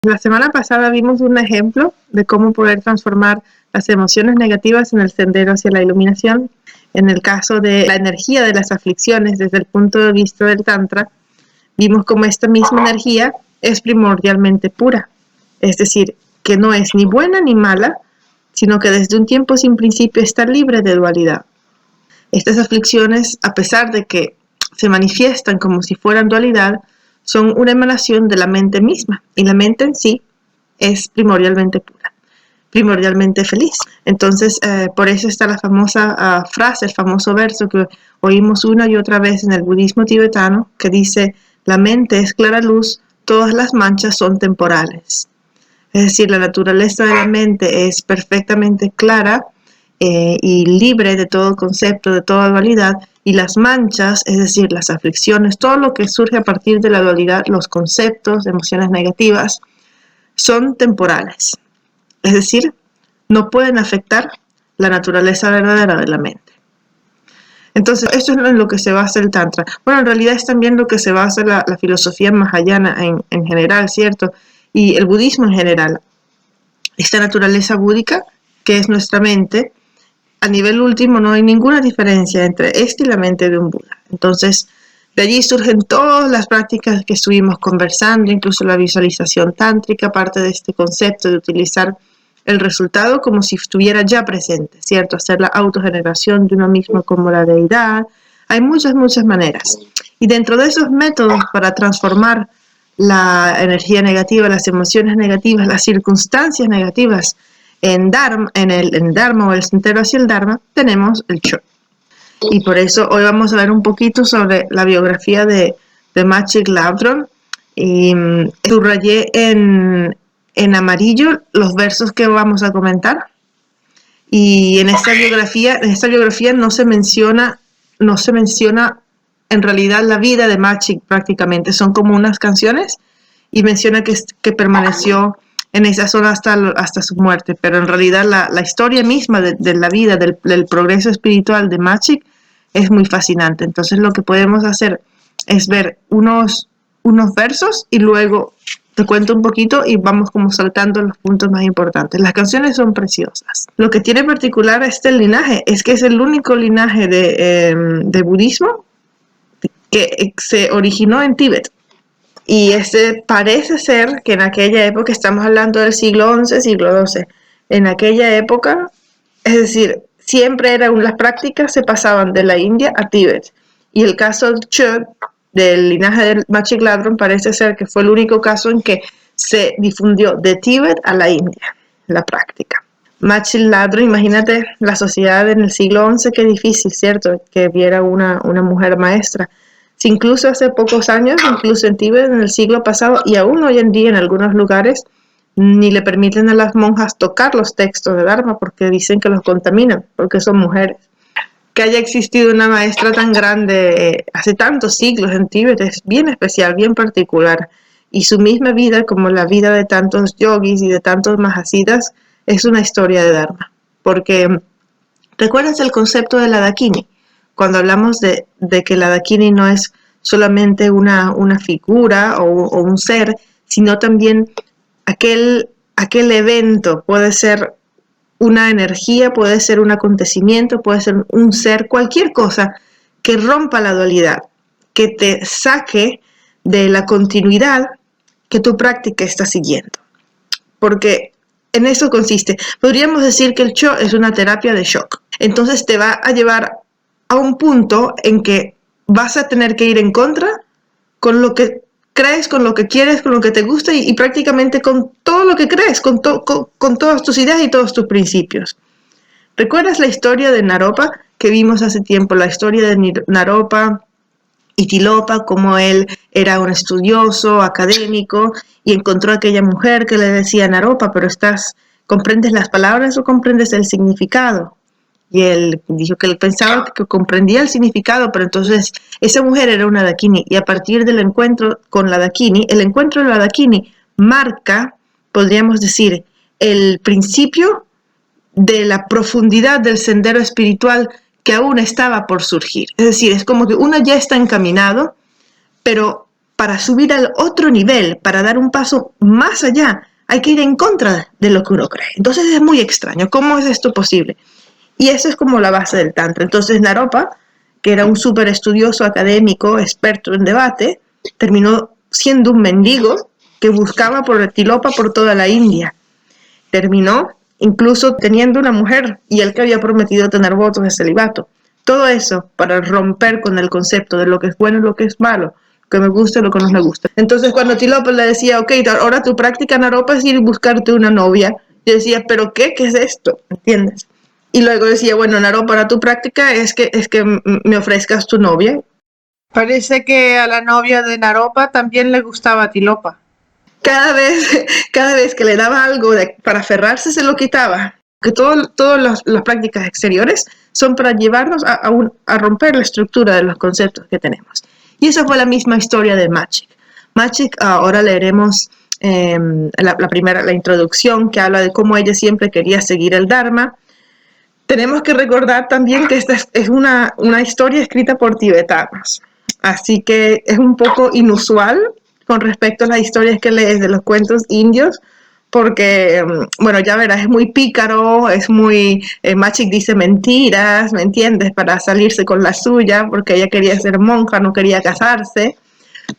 La semana pasada vimos un ejemplo de cómo poder transformar las emociones negativas en el sendero hacia la iluminación. En el caso de la energía de las aflicciones desde el punto de vista del Tantra, vimos cómo esta misma energía es primordialmente pura, es decir, que no es ni buena ni mala, sino que desde un tiempo sin principio está libre de dualidad. Estas aflicciones, a pesar de que se manifiestan como si fueran dualidad, son una emanación de la mente misma, y la mente en sí es primordialmente pura, primordialmente feliz. Entonces, por eso está la famosa frase, el famoso verso que oímos una y otra vez en el budismo tibetano, que dice: la mente es clara luz, todas las manchas son temporales. Es decir, la naturaleza de la mente es perfectamente clara y libre de todo concepto, de toda dualidad, y las manchas, es decir, las aflicciones, todo lo que surge a partir de la dualidad, los conceptos, emociones negativas, son temporales. Es decir, no pueden afectar la naturaleza verdadera de la mente. Entonces, esto es en lo que se basa el Tantra. Bueno, en realidad es también lo que se basa la filosofía mahayana en general, ¿cierto? Y el budismo en general. Esta naturaleza búdica, que es nuestra mente, a nivel último no hay ninguna diferencia entre esta y la mente de un Buda. Entonces, de allí surgen todas las prácticas que estuvimos conversando, incluso la visualización tántrica, parte de este concepto de utilizar el resultado como si estuviera ya presente, ¿cierto? Hacer la autogeneración de uno mismo como la deidad. Hay muchas maneras. Y dentro de esos métodos para transformar la energía negativa, las emociones negativas, las circunstancias negativas en Dharma, en Dharma o el sendero hacia el Dharma, tenemos el Cho. Y por eso hoy vamos a ver un poquito sobre la biografía de Maciej Lavdron. Y subrayé en amarillo los versos que vamos a comentar. Y en esta biografía no se menciona en realidad la vida de Maciej prácticamente. Son como unas canciones y menciona que permaneció en esa zona hasta su muerte, pero en realidad la historia misma de la vida, del progreso espiritual de Maciej es muy fascinante. Entonces lo que podemos hacer es ver unos versos y luego te cuento un poquito y vamos como saltando los puntos más importantes. Las canciones son preciosas. Lo que tiene particular este linaje es que es el único linaje de budismo que se originó en Tíbet. Y parece ser que en aquella época, estamos hablando del siglo XI, siglo XII, en aquella época, es decir, siempre las prácticas se pasaban de la India a Tíbet. Y el caso del linaje de Maciej Lavdron parece ser que fue el único caso en que se difundió de Tíbet a la India, la práctica. Maciej Lavdron, imagínate la sociedad en el siglo XI, qué difícil, ¿cierto? Que viera una mujer maestra. Si incluso hace pocos años, incluso en Tíbet en el siglo pasado y aún hoy en día en algunos lugares, ni le permiten a las monjas tocar los textos de Dharma porque dicen que los contaminan, porque son mujeres. Que haya existido una maestra tan grande hace tantos siglos en Tíbet es bien especial, bien particular. Y su misma vida, como la vida de tantos yogis y de tantos mahasiddhas, es una historia de Dharma. Porque, ¿recuerdas el concepto de la Dakini? Cuando hablamos de que la Dakini no es solamente una figura o un ser, sino también aquel evento, puede ser una energía, puede ser un acontecimiento, puede ser un ser, cualquier cosa que rompa la dualidad, que te saque de la continuidad que tu práctica está siguiendo. Porque en eso consiste. Podríamos decir que el Cho es una terapia de shock. Entonces te va a llevar a un punto en que vas a tener que ir en contra con lo que crees, con lo que quieres, con lo que te gusta y prácticamente con todo lo que crees, con todas tus ideas y todos tus principios. ¿Recuerdas la historia de Naropa que vimos hace tiempo? La historia de Naropa y Tilopa, como él era un estudioso, académico, y encontró a aquella mujer que le decía: Naropa, pero ¿comprendes las palabras o comprendes el significado? Y él dijo que él pensaba que comprendía el significado, pero entonces esa mujer era una Dakini, y a partir del encuentro con la Dakini, el encuentro de la Dakini marca, podríamos decir, el principio de la profundidad del sendero espiritual que aún estaba por surgir. Es decir, es como que uno ya está encaminado, pero para subir al otro nivel, para dar un paso más allá, hay que ir en contra de lo que uno cree. Entonces es muy extraño. ¿Cómo es esto posible? Y eso es como la base del Tantra. Entonces Naropa, que era un súper estudioso académico, experto en debate, terminó siendo un mendigo que buscaba por el Tilopa por toda la India. Terminó incluso teniendo una mujer y él que había prometido tener votos de celibato. Todo eso para romper con el concepto de lo que es bueno y lo que es malo, lo que me gusta y lo que no me gusta. Entonces cuando Tilopa le decía, ok, ahora tu práctica Naropa es ir y buscarte una novia, yo decía, ¿pero qué? ¿Qué es esto? ¿Entiendes? Y luego decía, bueno, Naropa, para tu práctica es que me ofrezcas tu novia. Parece que a la novia de Naropa también le gustaba Tilopa. Cada vez que le daba algo para aferrarse, se lo quitaba. Que todas las prácticas exteriores son para llevarnos a romper la estructura de los conceptos que tenemos. Y esa fue la misma historia de Machik. Machik, ahora leeremos la introducción que habla de cómo ella siempre quería seguir el Dharma. Tenemos que recordar también que esta es una historia escrita por tibetanos. Así que es un poco inusual con respecto a las historias que lees de los cuentos indios, porque, bueno, ya verás, es muy pícaro, es muy... Machik dice mentiras, ¿me entiendes? Para salirse con la suya, porque ella quería ser monja, no quería casarse.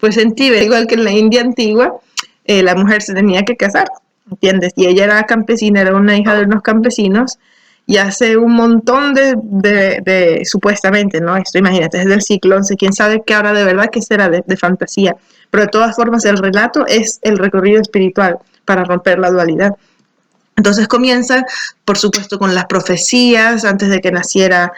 Pues en Tíbet, igual que en la India antigua, la mujer se tenía que casar, ¿entiendes? Y ella era campesina, era una hija de unos campesinos, y hace un montón de supuestamente, ¿no? Esto imagínate, desde el siglo XI, quién sabe qué ahora de verdad que será de fantasía, pero de todas formas el relato es el recorrido espiritual para romper la dualidad. Entonces comienza, por supuesto, con las profecías. Antes de que naciera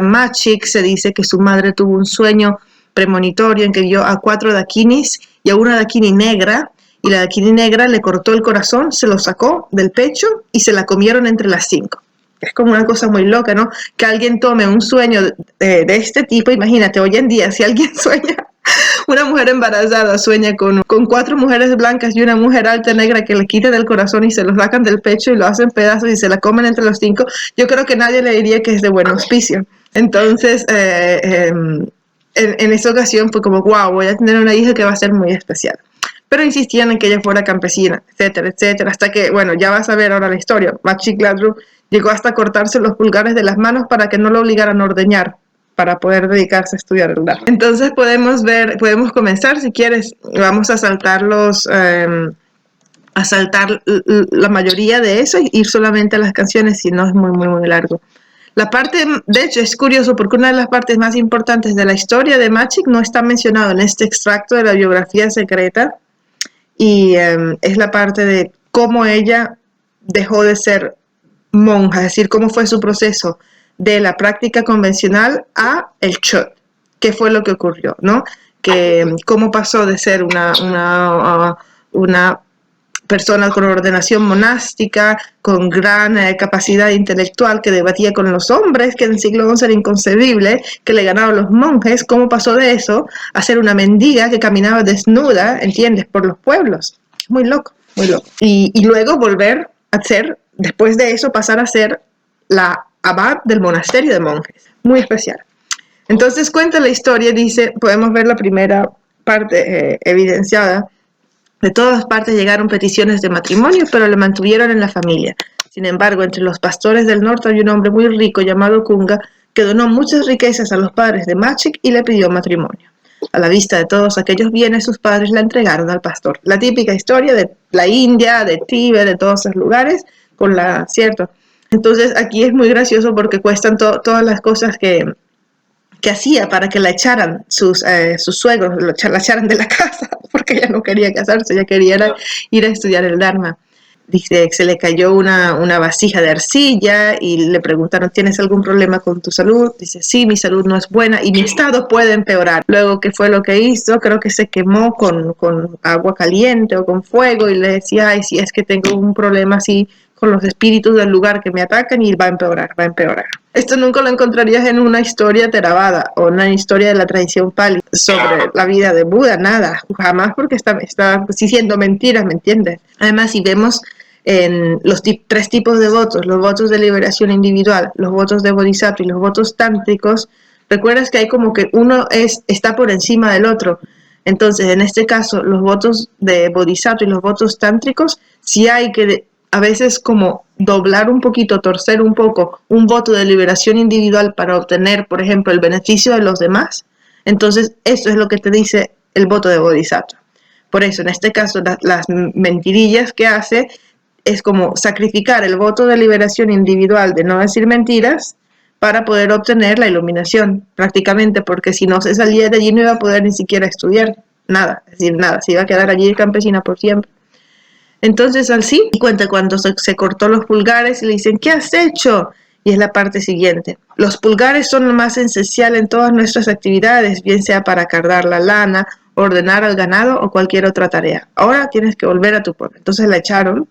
Machik, se dice que su madre tuvo un sueño premonitorio en que vio a 4 dakinis y a una dakini negra, y la dakini negra le cortó el corazón, se lo sacó del pecho y se la comieron entre las 5. Es como una cosa muy loca, ¿no? Que alguien tome un sueño de este tipo. Imagínate, hoy en día, si alguien sueña, una mujer embarazada sueña con 4 mujeres blancas y una mujer alta negra que le quiten el corazón y se lo sacan del pecho y lo hacen pedazos y se la comen entre los 5, yo creo que nadie le diría que es de buen auspicio. Entonces, en esa ocasión fue como, wow, voy a tener una hija que va a ser muy especial. Pero insistían en que ella fuera campesina, etcétera, etcétera, hasta que, bueno, ya vas a ver ahora la historia. Machik Ladru llegó hasta cortarse los pulgares de las manos para que no lo obligaran a ordeñar, para poder dedicarse a estudiar el Dharma. Entonces podemos comenzar, si quieres, vamos a saltar la mayoría de eso y ir solamente a las canciones, si no es muy, muy, muy largo. La parte, de hecho, es curioso porque una de las partes más importantes de la historia de Machik no está mencionado en este extracto de la biografía secreta, y es la parte de cómo ella dejó de ser monja, es decir, cómo fue su proceso de la práctica convencional a el Chöd, qué fue lo que ocurrió, ¿no? Que cómo pasó de ser una persona con ordenación monástica, con gran capacidad intelectual, que debatía con los hombres, que en el siglo XI era inconcebible, que le ganaban los monjes, cómo pasó de eso a ser una mendiga que caminaba desnuda, ¿entiendes?, por los pueblos. Muy loco, muy loco. Y luego volver a ser, después de eso, pasar a ser la abad del monasterio de monjes. Muy especial. Entonces cuenta la historia, dice, podemos ver la primera parte evidenciada. De todas partes llegaron peticiones de matrimonio, pero le mantuvieron en la familia. Sin embargo, entre los pastores del norte había un hombre muy rico llamado Kunga que donó muchas riquezas a los padres de Machik y le pidió matrimonio. A la vista de todos aquellos bienes, sus padres la entregaron al pastor. La típica historia de la India, de Tíbet, de todos esos lugares, ¿cierto? Entonces aquí es muy gracioso porque cuestan todas las cosas que hacía para que la echaran sus suegros, la echaran de la casa, porque ella no quería casarse, ella quería ir a estudiar el Dharma. Dice que se le cayó una vasija de arcilla y le preguntaron, ¿tienes algún problema con tu salud? Dice, sí, mi salud no es buena y mi estado puede empeorar. Luego, ¿qué fue lo que hizo? Creo que se quemó con agua caliente o con fuego y le decía, ay, si es que tengo un problema así con los espíritus del lugar que me atacan y va a empeorar, va a empeorar. Esto nunca lo encontrarías en una historia Theravada o una historia de la tradición Pali sobre la vida de Buda, nada, jamás, porque está diciendo mentiras, ¿me entiendes? Además, si vemos en los 3 tipos de votos, los votos de liberación individual, los votos de bodhisattva y los votos tántricos, Recuerdas que hay como que uno está por encima del otro. Entonces, en este caso, los votos de bodhisattva y los votos tántricos, sí hay que a veces como doblar un poquito, torcer un poco un voto de liberación individual para obtener, por ejemplo, el beneficio de los demás. Entonces, eso es lo que te dice el voto de bodhisattva. Por eso, en este caso, las mentirillas que hace es como sacrificar el voto de liberación individual de no decir mentiras para poder obtener la iluminación, prácticamente, porque si no se salía de allí no iba a poder ni siquiera estudiar nada, es decir, nada, se iba a quedar allí campesina por siempre. Entonces, así cuenta cuando se cortó los pulgares y le dicen, ¿qué has hecho? Y es la parte siguiente. Los pulgares son lo más esencial en todas nuestras actividades, bien sea para cardar la lana, ordenar al ganado o cualquier otra tarea. Ahora tienes que volver a tu pueblo. Entonces la echaron,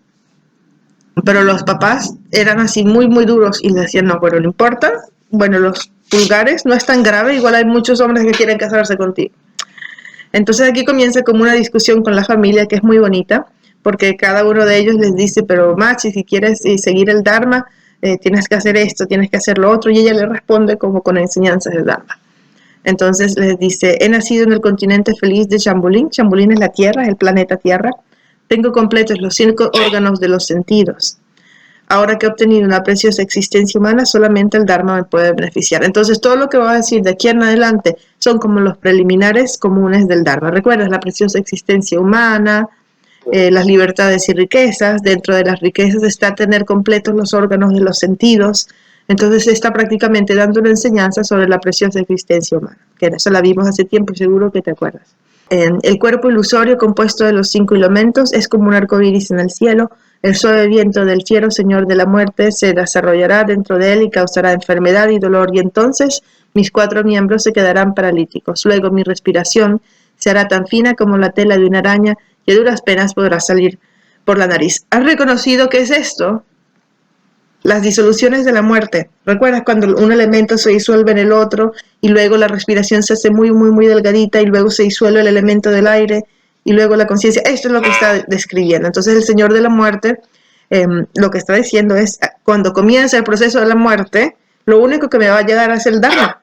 pero los papás eran así muy, muy duros y le decían, no, bueno, no importa. Bueno, los pulgares no es tan grave, igual hay muchos hombres que quieren casarse contigo. Entonces aquí comienza como una discusión con la familia que es muy bonita, porque cada uno de ellos les dice, pero Machi, si quieres seguir el Dharma, tienes que hacer esto, tienes que hacer lo otro, y ella le responde como con enseñanzas del Dharma. Entonces les dice, he nacido en el continente feliz de Shambulin. Shambulin es la Tierra, es el planeta Tierra. Tengo completos los 5 órganos de los sentidos. Ahora que he obtenido una preciosa existencia humana, solamente el Dharma me puede beneficiar. Entonces todo lo que voy a decir de aquí en adelante son como los preliminares comunes del Dharma. ¿Recuerdas? La preciosa existencia humana, las libertades y riquezas. Dentro de las riquezas está tener completos los órganos de los sentidos. Entonces está prácticamente dando una enseñanza sobre la preciosa existencia humana, que eso la vimos hace tiempo y seguro que te acuerdas. El cuerpo ilusorio compuesto de los 5 elementos es como un arco iris en el cielo. El suave viento del fiero señor de la muerte se desarrollará dentro de él y causará enfermedad y dolor, y entonces mis 4 miembros se quedarán paralíticos. Luego mi respiración se hará tan fina como la tela de una araña y a duras penas podrá salir por la nariz. ¿Has reconocido qué es esto? Las disoluciones de la muerte. ¿Recuerdas cuando un elemento se disuelve en el otro y luego la respiración se hace muy, muy, muy delgadita y luego se disuelve el elemento del aire y luego la conciencia? Esto es lo que está describiendo. Entonces el Señor de la Muerte lo que está diciendo es, cuando comienza el proceso de la muerte, lo único que me va a llegar es el Dharma.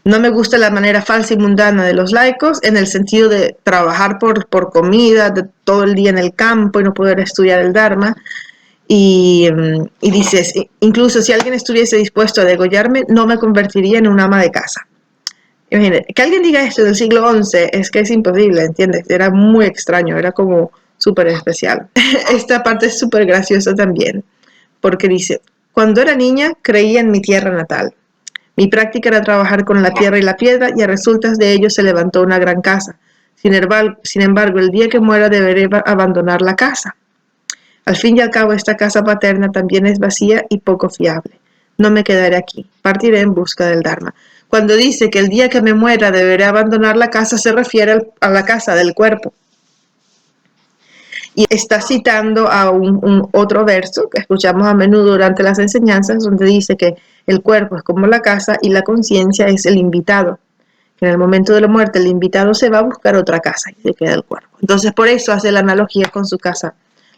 No me gusta la manera falsa y mundana de los laicos en el sentido de trabajar por comida, de todo el día en el campo y no poder estudiar el Dharma. Y dices, incluso si alguien estuviese dispuesto a degollarme, no me convertiría en un ama de casa. Imagínate, que alguien diga esto del siglo XI es que es imposible, ¿entiendes? Era muy extraño, era como súper especial. Esta parte es súper graciosa también, porque dice, cuando era niña creía en mi tierra natal. Mi práctica era trabajar con la tierra y la piedra y a resultas de ello se levantó una gran casa. Sin embargo, el día que muera deberé abandonar la casa. Al fin y al cabo, esta casa paterna también es vacía y poco fiable. No me quedaré aquí, partiré en busca del Dharma. Cuando dice que el día que me muera deberé abandonar la casa, se refiere a la casa del cuerpo. Y está citando a un otro verso que escuchamos a menudo durante las enseñanzas, donde dice que el cuerpo es como la casa y la conciencia es el invitado. Que en el momento de la muerte el invitado se va a buscar otra casa y se queda el cuerpo. Entonces por eso hace la analogía con su casa.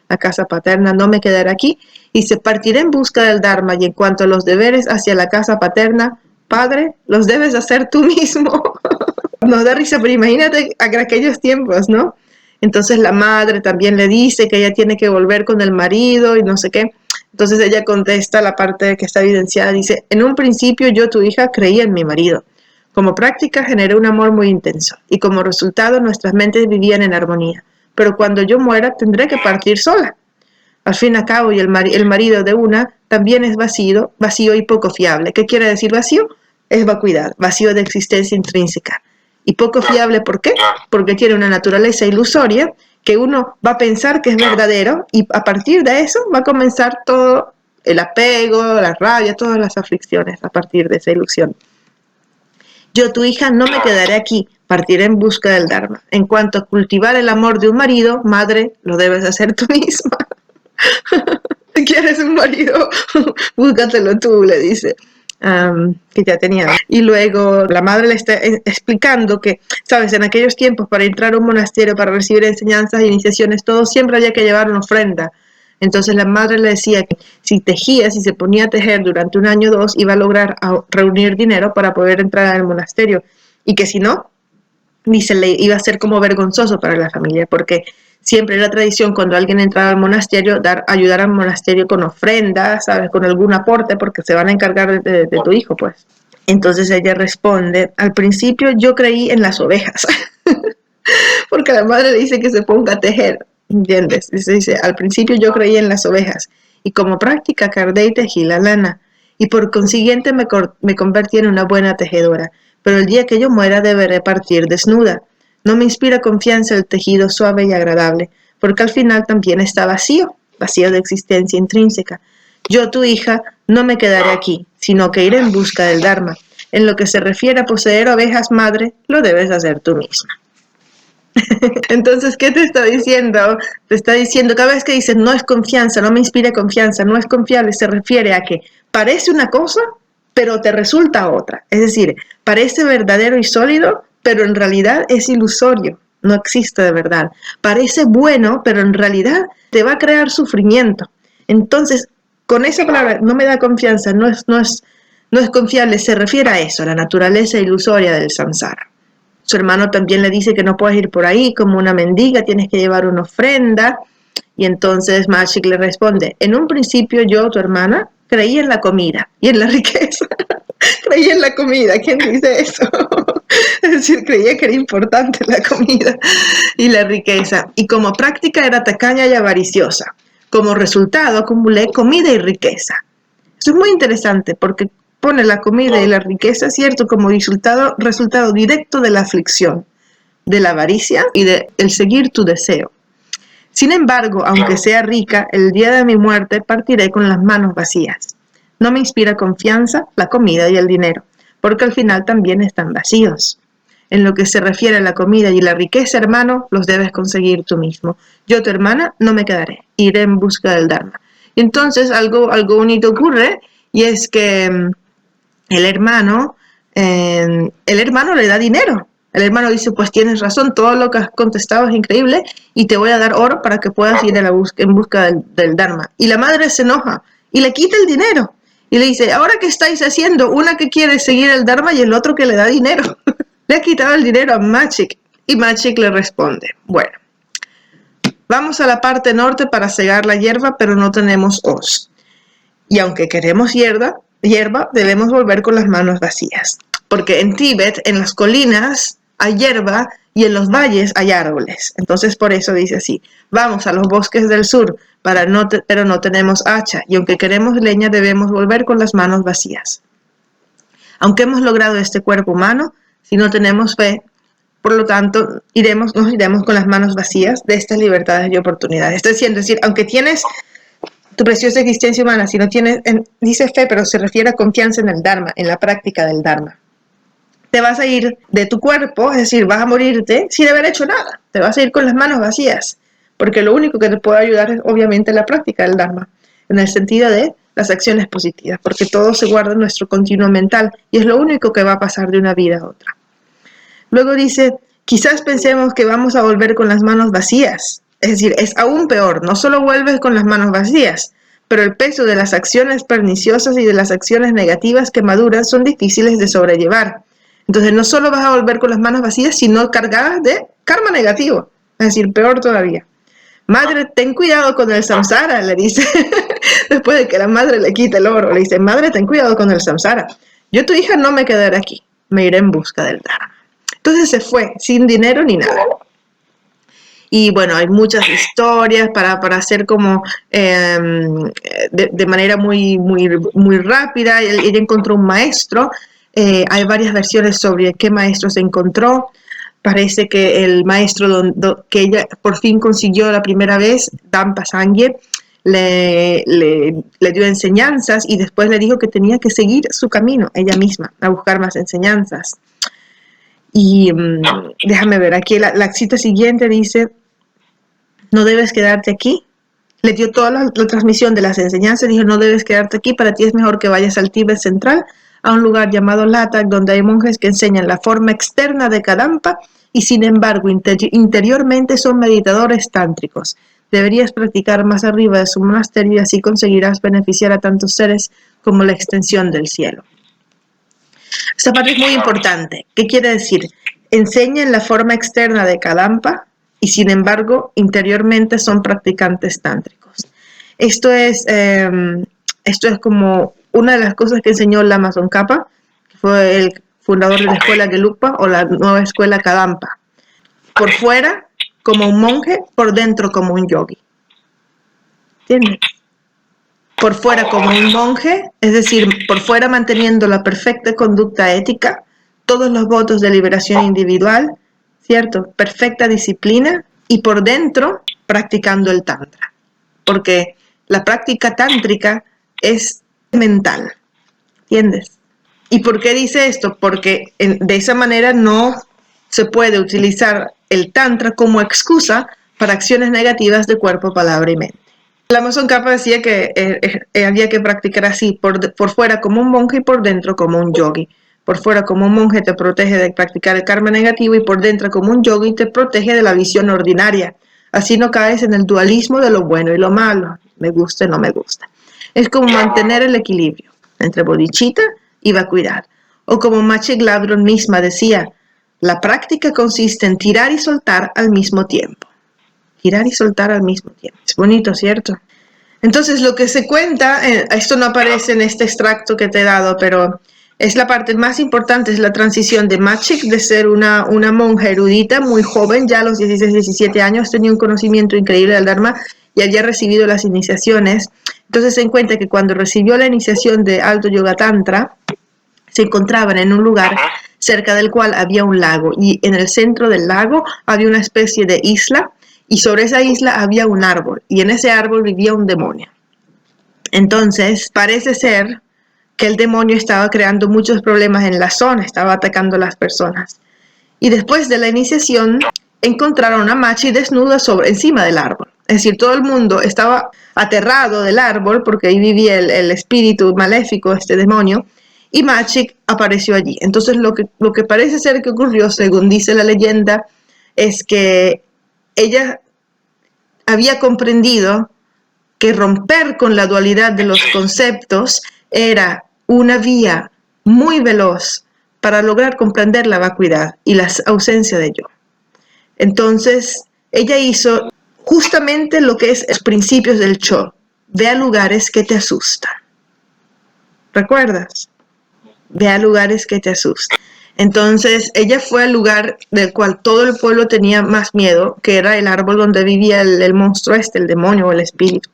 La casa paterna, no me quedaré aquí, y se partirá en busca del Dharma. Y en cuanto a los deberes hacia la casa paterna, padre, los debes hacer tú mismo. Nos da risa, pero imagínate aquellos tiempos, ¿no? Entonces la madre también le dice que ella tiene que volver con el marido y no sé qué. Entonces ella contesta la parte que está evidenciada, dice, en un principio yo, tu hija, creía en mi marido. Como práctica generé un amor muy intenso, y como resultado nuestras mentes vivían en armonía. Pero cuando yo muera tendré que partir sola. Al fin y al cabo, y el marido de una también es vacío y poco fiable. ¿Qué quiere decir vacío? Es vacuidad, vacío de existencia intrínseca. Y poco fiable, ¿por qué? Porque tiene una naturaleza ilusoria que uno va a pensar que es verdadero y a partir de eso va a comenzar todo el apego, la rabia, todas las aflicciones a partir de esa ilusión. Yo, tu hija, no me quedaré aquí, partiré en busca del Dharma. En cuanto a cultivar el amor de un marido, madre, lo debes hacer tú misma. Si quieres un marido, búscatelo tú, le dice. Que ya tenía. Y luego la madre le está explicando que, sabes, en aquellos tiempos para entrar a un monasterio, para recibir enseñanzas e iniciaciones, todo siempre había que llevar una ofrenda. Entonces la madre le decía que si tejía, si se ponía a tejer durante 1 año o 2, iba a lograr reunir dinero para poder entrar al monasterio, y que si no, ni se le iba a ser como vergonzoso para la familia, porque siempre era tradición cuando alguien entraba al monasterio ayudar al monasterio con ofrendas, ¿sabes? Con algún aporte, porque se van a encargar de tu hijo, pues. Entonces ella responde, al principio yo creí en las ovejas, porque la madre le dice que se ponga a tejer, ¿entiendes? Dice, al principio yo creí en las ovejas, y como práctica cardé y tejí la lana, y por consiguiente me convertí en una buena tejedora, pero el día que yo muera deberé partir desnuda. No me inspira confianza el tejido suave y agradable, porque al final también está vacío de existencia intrínseca. Yo, tu hija, no me quedaré aquí, sino que iré en busca del Dharma. En lo que se refiere a poseer ovejas, madre, lo debes hacer tú misma. Entonces, ¿qué te está diciendo? Te está diciendo, cada vez que dices no es confianza, no me inspira confianza, no es confiable, se refiere a que parece una cosa, pero te resulta otra. Es decir, parece verdadero y sólido, pero en realidad es ilusorio, no existe de verdad. Parece bueno, pero en realidad te va a crear sufrimiento. Entonces, con esa palabra, no me da confianza, no es confiable, se refiere a eso, a la naturaleza ilusoria del samsara. Su hermano también le dice que no puedes ir por ahí como una mendiga, tienes que llevar una ofrenda. Y entonces Mashik le responde, en un principio yo, tu hermana, creí en la comida y en la riqueza. Creí en la comida, ¿quién dice eso? Es decir, creía que era importante la comida y la riqueza. Y como práctica era tacaña y avariciosa. Como resultado acumulé comida y riqueza. Eso es muy interesante porque pone la comida y la riqueza, ¿cierto?, como resultado directo de la aflicción, de la avaricia y de el seguir tu deseo. Sin embargo, aunque sea rica, el día de mi muerte partiré con las manos vacías. No me inspira confianza la comida y el dinero, porque al final también están vacíos. En lo que se refiere a la comida y la riqueza, hermano, los debes conseguir tú mismo. Yo, tu hermana, no me quedaré, iré en busca del Dharma. Y entonces algo bonito ocurre, y es que el hermano le da dinero. El hermano dice, pues tienes razón, todo lo que has contestado es increíble y te voy a dar oro para que puedas ir en busca del Dharma. Y la madre se enoja y le quita el dinero. Y le dice, ¿ahora qué estáis haciendo? Una que quiere seguir el Dharma y el otro que le da dinero. Le ha quitado el dinero a Machik. Y Machik le responde, bueno, vamos a la parte norte para segar la hierba, pero no tenemos hoz. Y aunque queremos hierba, debemos volver con las manos vacías. Porque en Tíbet, en las colinas, hay hierba y en los valles hay árboles. Entonces por eso dice así, vamos a los bosques del sur, pero no tenemos hacha. Y aunque queremos leña, debemos volver con las manos vacías. Aunque hemos logrado este cuerpo humano, si no tenemos fe, por lo tanto, nos iremos con las manos vacías de estas libertades y oportunidades. Es decir, aunque tienes tu preciosa existencia humana, si no tienes, dice fe, pero se refiere a confianza en el Dharma, en la práctica del Dharma. Te vas a ir de tu cuerpo, es decir, vas a morirte sin haber hecho nada. Te vas a ir con las manos vacías, porque lo único que te puede ayudar es obviamente la práctica del Dharma, en el sentido de las acciones positivas, porque todo se guarda en nuestro continuo mental y es lo único que va a pasar de una vida a otra. Luego dice, quizás pensemos que vamos a volver con las manos vacías. Es decir, es aún peor, no solo vuelves con las manos vacías, pero el peso de las acciones perniciosas y de las acciones negativas que maduran son difíciles de sobrellevar. Entonces no solo vas a volver con las manos vacías, sino cargadas de karma negativo, es decir, peor todavía. Madre, ten cuidado con el samsara, le dice, después de que la madre le quita el oro, le dice, madre, ten cuidado con el samsara. Yo, tu hija, no me quedaré aquí, me iré en busca del Dharma. Entonces se fue, sin dinero ni nada. Y bueno, hay muchas historias para hacer como de manera muy rápida. Ella encontró un maestro. Hay varias versiones sobre qué maestro se encontró. Parece que el maestro que ella por fin consiguió la primera vez, Dampa Sangye, le dio enseñanzas y después le dijo que tenía que seguir su camino ella misma, a buscar más enseñanzas. Y déjame ver, aquí la cita siguiente dice, no debes quedarte aquí. Le dio toda la transmisión de las enseñanzas, dijo, no debes quedarte aquí, para ti es mejor que vayas al Tíbet central, a un lugar llamado Lattak, donde hay monjes que enseñan la forma externa de Kadampa y sin embargo interiormente son meditadores tántricos. deberías practicar más arriba de su monasterio y así conseguirás beneficiar a tantos seres como la extensión del cielo. Esta parte es muy importante. ¿Qué quiere decir? Enseñan la forma externa de Kadampa y sin embargo interiormente son practicantes tántricos. Esto es como una de las cosas que enseñó Lama Tsongkhapa, que fue el fundador de la escuela Gelugpa o la nueva escuela Kadampa. Por fuera como un monje, por dentro como un yogi. ¿Entiendes? Por fuera como un monje, es decir, por fuera manteniendo la perfecta conducta ética, todos los votos de liberación individual, ¿cierto? Perfecta disciplina, y por dentro practicando el tantra. Porque la práctica tántrica es mental, ¿entiendes? ¿Y por qué dice esto? Porque de esa manera no se puede utilizar el tantra como excusa para acciones negativas de cuerpo, palabra y mente. Lama Tsongkhapa decía que había que practicar así, por fuera como un monje y por dentro como un yogi. Por fuera como un monje te protege de practicar el karma negativo y por dentro como un yogi te protege de la visión ordinaria. Así no caes en el dualismo de lo bueno y lo malo, me gusta y no me gusta. Es como mantener el equilibrio entre bodhicitta y vacuidad. O como Maciej Gladron misma decía, la práctica consiste en tirar y soltar al mismo tiempo. Girar y soltar al mismo tiempo. Es bonito, ¿cierto? Entonces, lo que se cuenta, esto no aparece en este extracto que te he dado, pero es la parte más importante, es la transición de Maciej de ser una monja erudita, muy joven, ya a los 16, 17 años, tenía un conocimiento increíble del Dharma y había recibido las iniciaciones. Entonces, se encuentra que cuando recibió la iniciación de Alto Yoga Tantra, se encontraban en un lugar cerca del cual había un lago y en el centro del lago había una especie de isla. Y sobre esa isla había un árbol, y en ese árbol vivía un demonio. Entonces, parece ser que el demonio estaba creando muchos problemas en la zona, estaba atacando a las personas. Y después de la iniciación, encontraron a Maciej desnuda encima del árbol. Es decir, todo el mundo estaba aterrado del árbol, porque ahí vivía el espíritu maléfico, este demonio, y Maciej apareció allí. Entonces, lo que parece ser que ocurrió, según dice la leyenda, es que ella había comprendido que romper con la dualidad de los conceptos era una vía muy veloz para lograr comprender la vacuidad y la ausencia de yo. Entonces, ella hizo justamente lo que es los principios del Cho. Ve a lugares que te asustan. ¿Recuerdas? Ve a lugares que te asustan. Entonces, ella fue al lugar del cual todo el pueblo tenía más miedo, que era el árbol donde vivía el monstruo el demonio o el espíritu.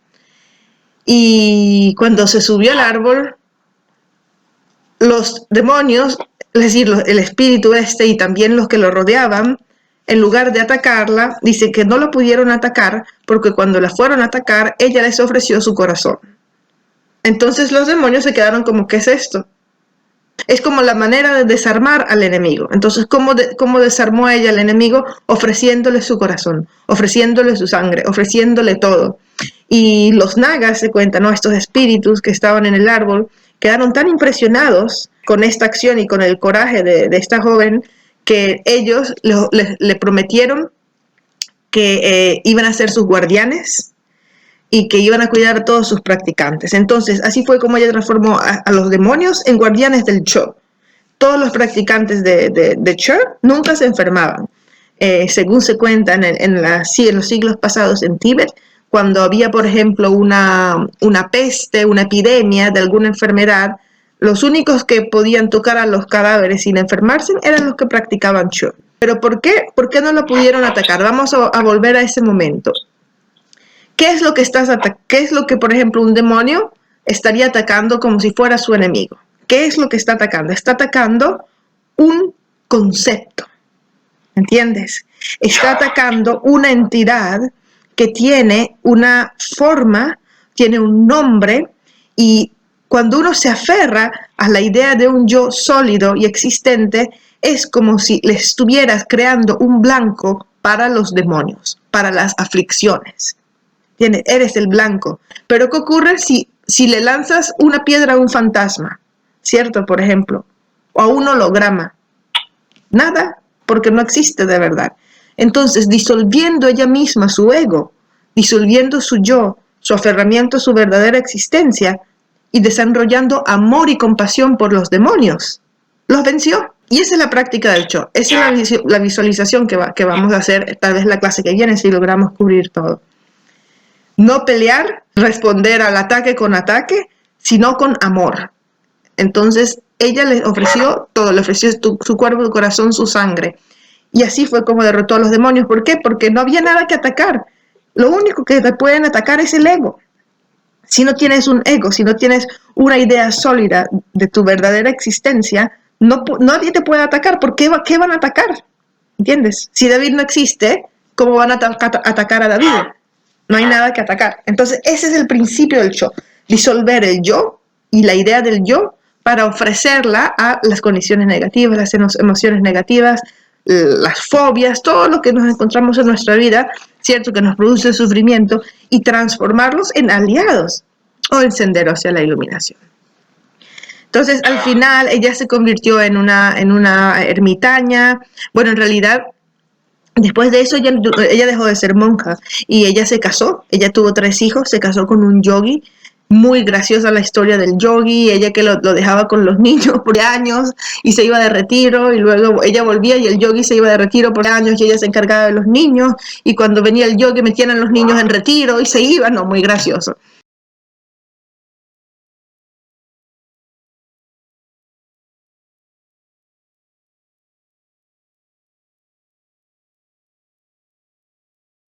Y cuando se subió al árbol, los demonios, es decir, el espíritu y también los que lo rodeaban, en lugar de atacarla, dice que no la pudieron atacar porque cuando la fueron a atacar, ella les ofreció su corazón. Entonces los demonios se quedaron como, ¿qué es esto? Es como la manera de desarmar al enemigo. Entonces, ¿cómo desarmó ella al enemigo? Ofreciéndole su corazón, ofreciéndole su sangre, ofreciéndole todo. Y los nagas, se cuentan, ¿no? Estos espíritus que estaban en el árbol, quedaron tan impresionados con esta acción y con el coraje de esta joven, que ellos le prometieron que iban a ser sus guardianes y que iban a cuidar a todos sus practicantes. Entonces, así fue como ella transformó a los demonios en guardianes del Cho. Todos los practicantes de Cho nunca se enfermaban. Según se cuenta en los siglos pasados en Tíbet, cuando había, por ejemplo, una peste, una epidemia de alguna enfermedad, los únicos que podían tocar a los cadáveres sin enfermarse eran los que practicaban Cho. ¿Pero por qué? ¿Por qué no lo pudieron atacar? Vamos a volver a ese momento. ¿Qué es lo que, por ejemplo, un demonio estaría atacando como si fuera su enemigo? ¿Qué es lo que está atacando? Está atacando un concepto, ¿entiendes? Está atacando una entidad que tiene una forma, tiene un nombre, y cuando uno se aferra a la idea de un yo sólido y existente, es como si le estuvieras creando un blanco para los demonios, para las aflicciones. Eres el blanco. Pero ¿qué ocurre si le lanzas una piedra a un fantasma? ¿Cierto? Por ejemplo. O a un holograma. Nada, porque no existe de verdad. Entonces, disolviendo ella misma su ego, disolviendo su yo, su aferramiento a su verdadera existencia y desarrollando amor y compasión por los demonios. Los venció. Y esa es la práctica del Cho. Esa es la visualización que vamos a hacer, tal vez la clase que viene, si logramos cubrir todo. No pelear, responder al ataque con ataque, sino con amor. Entonces, ella le ofreció todo, le ofreció su cuerpo, su corazón, su sangre. Y así fue como derrotó a los demonios. ¿Por qué? Porque no había nada que atacar. Lo único que te pueden atacar es el ego. Si no tienes un ego, si no tienes una idea sólida de tu verdadera existencia, nadie te puede atacar. ¿Por qué van a atacar? ¿Entiendes? Si David no existe, ¿cómo van a atacar a David? No hay nada que atacar. Entonces, ese es el principio del Cho. Disolver el yo y la idea del yo para ofrecerla a las condiciones negativas, las emociones negativas, las fobias, todo lo que nos encontramos en nuestra vida, cierto, que nos produce sufrimiento, y transformarlos en aliados o en sendero hacia la iluminación. Entonces, al final, ella se convirtió en una ermitaña. Bueno, en realidad, después de eso, ella dejó de ser monja y ella se casó. Ella tuvo 3 hijos, se casó con un yogi. Muy graciosa la historia del yogi, ella que lo dejaba con los niños por años y se iba de retiro, y luego ella volvía y el yogi se iba de retiro por años y ella se encargaba de los niños, y cuando venía el yogi metían a los niños en retiro y se iban, no, muy gracioso.